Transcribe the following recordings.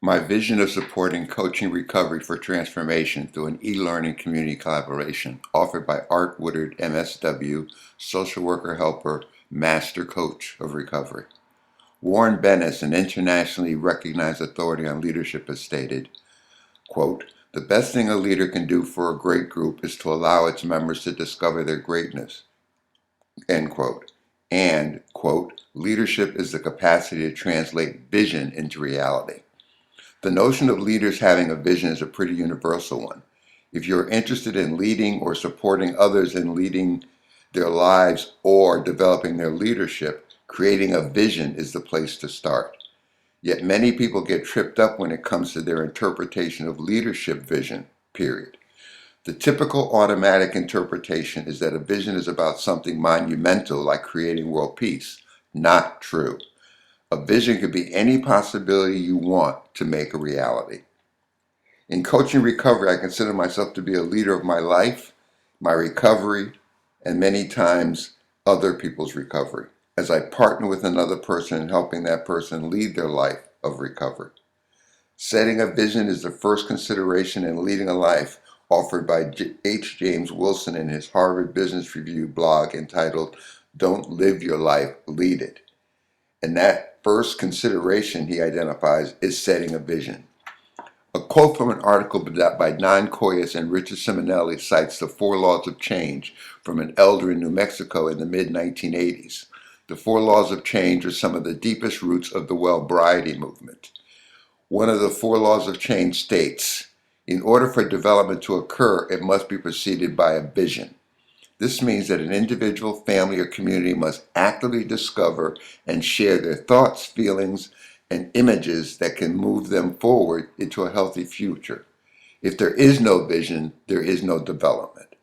My vision of supporting coaching recovery for transformation through an e-learning community collaboration offered by Art Woodard, MSW, social worker helper, master coach of recovery. Warren Bennis, an internationally recognized authority on leadership, has stated, quote, "The best thing a leader can do for a great group is to allow its members to discover their greatness," end quote. And, quote, "Leadership is the capacity to translate vision into reality." The notion of leaders having a vision is a pretty universal one. If you're interested in leading or supporting others in leading their lives or developing their leadership, creating a vision is the place to start. Yet many people get tripped up when it comes to their interpretation of leadership vision, period. The typical automatic interpretation is that a vision is about something monumental like creating world peace. Not true. A vision could be any possibility you want to make a reality. In coaching recovery, I consider myself to be a leader of my life, my recovery, and many times other people's recovery, as I partner with another person in helping that person lead their life of recovery. Setting a vision is the first consideration in leading a life, offered by H. James Wilson in his Harvard Business Review blog entitled "Don't Live Your Life, Lead It." And that first consideration he identifies is setting a vision. A quote from an article by Don Coyas and Richard Simonelli cites the four laws of change from an elder in New Mexico in the mid-1980s. The four laws of change are some of the deepest roots of the well-briety movement. One of the four laws of change states, in order for development to occur, it must be preceded by a vision. This means that an individual, family, or community must actively discover and share their thoughts, feelings, and images that can move them forward into a healthy future. If there is no vision, there is no development.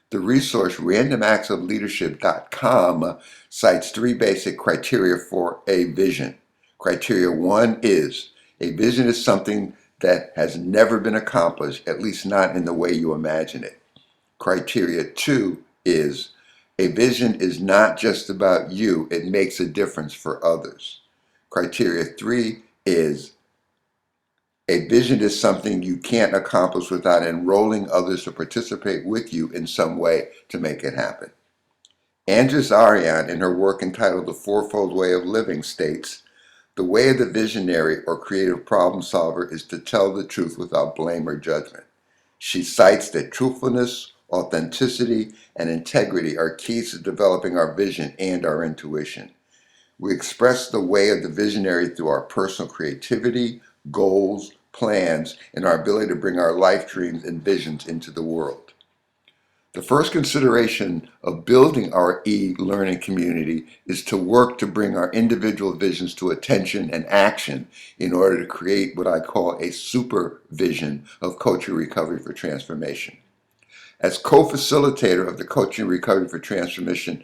The resource randomactsofleadership.com cites three basic criteria for a vision. Criteria one is, a vision is something that has never been accomplished, at least not in the way you imagine it. Criteria two is, a vision is not just about you, it makes a difference for others. Criteria three is, a vision is something you can't accomplish without enrolling others to participate with you in some way to make it happen. Andres Arian, in her work entitled The Fourfold Way of Living, states, "The way of the visionary or creative problem solver is to tell the truth without blame or judgment." She cites that truthfulness, authenticity, and integrity are keys to developing our vision and our intuition. We express the way of the visionary through our personal creativity, goals, plans, and our ability to bring our life dreams and visions into the world. The first consideration of building our e-learning community is to work to bring our individual visions to attention and action in order to create what I call a super vision of coaching recovery for transformation. As co-facilitator of the Coaching Recovery for Transformation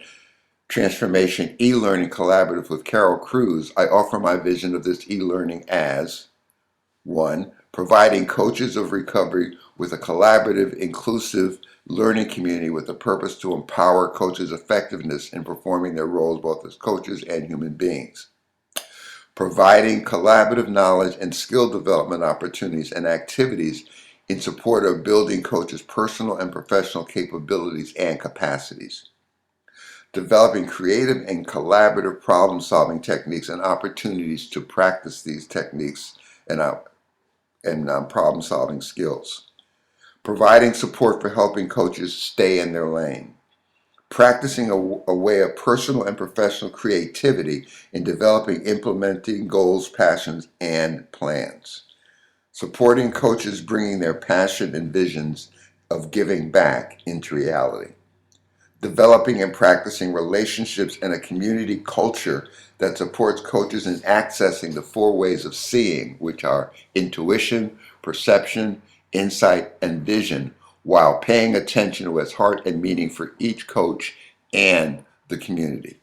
e-learning collaborative with Carol Cruz, I offer my vision of this e-learning as 1. Providing coaches of recovery with a collaborative, inclusive learning community with a purpose to empower coaches' effectiveness in performing their roles both as coaches and human beings. Providing collaborative knowledge and skill development opportunities and activities in support of building coaches' personal and professional capabilities and capacities. Developing creative and collaborative problem-solving techniques and opportunities to practice these techniques and problem-solving skills. Providing support for helping coaches stay in their lane. Practicing a way of personal and professional creativity in developing, implementing goals, passions, and plans. Supporting coaches bringing their passion and visions of giving back into reality. Developing and practicing relationships and a community culture that supports coaches in accessing the four ways of seeing, which are intuition, perception, insight, and vision, while paying attention to what's heart and meaning for each coach and the community.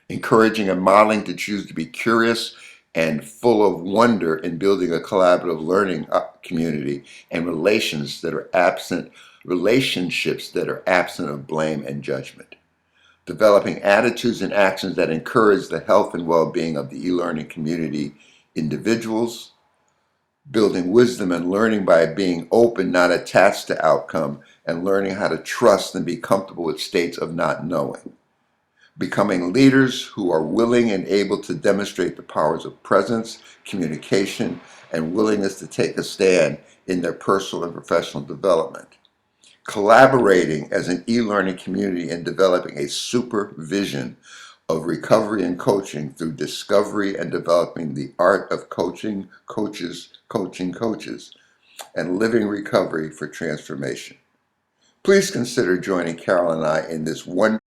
Encouraging and modeling to choose to be curious and full of wonder in building a collaborative learning community and relationships that are absent of blame and judgment. Developing attitudes and actions that encourage the health and well-being of the e-learning community individuals. building wisdom and learning by being open, not attached to outcome, and learning how to trust and be comfortable with states of not knowing. Becoming leaders who are willing and able to demonstrate the powers of presence, communication, and willingness to take a stand in their personal and professional development. Collaborating as an e-learning community and developing a supervision of recovery and coaching through discovery and developing the art of coaching coaches, and living recovery for transformation. Please consider joining Carol and I in this one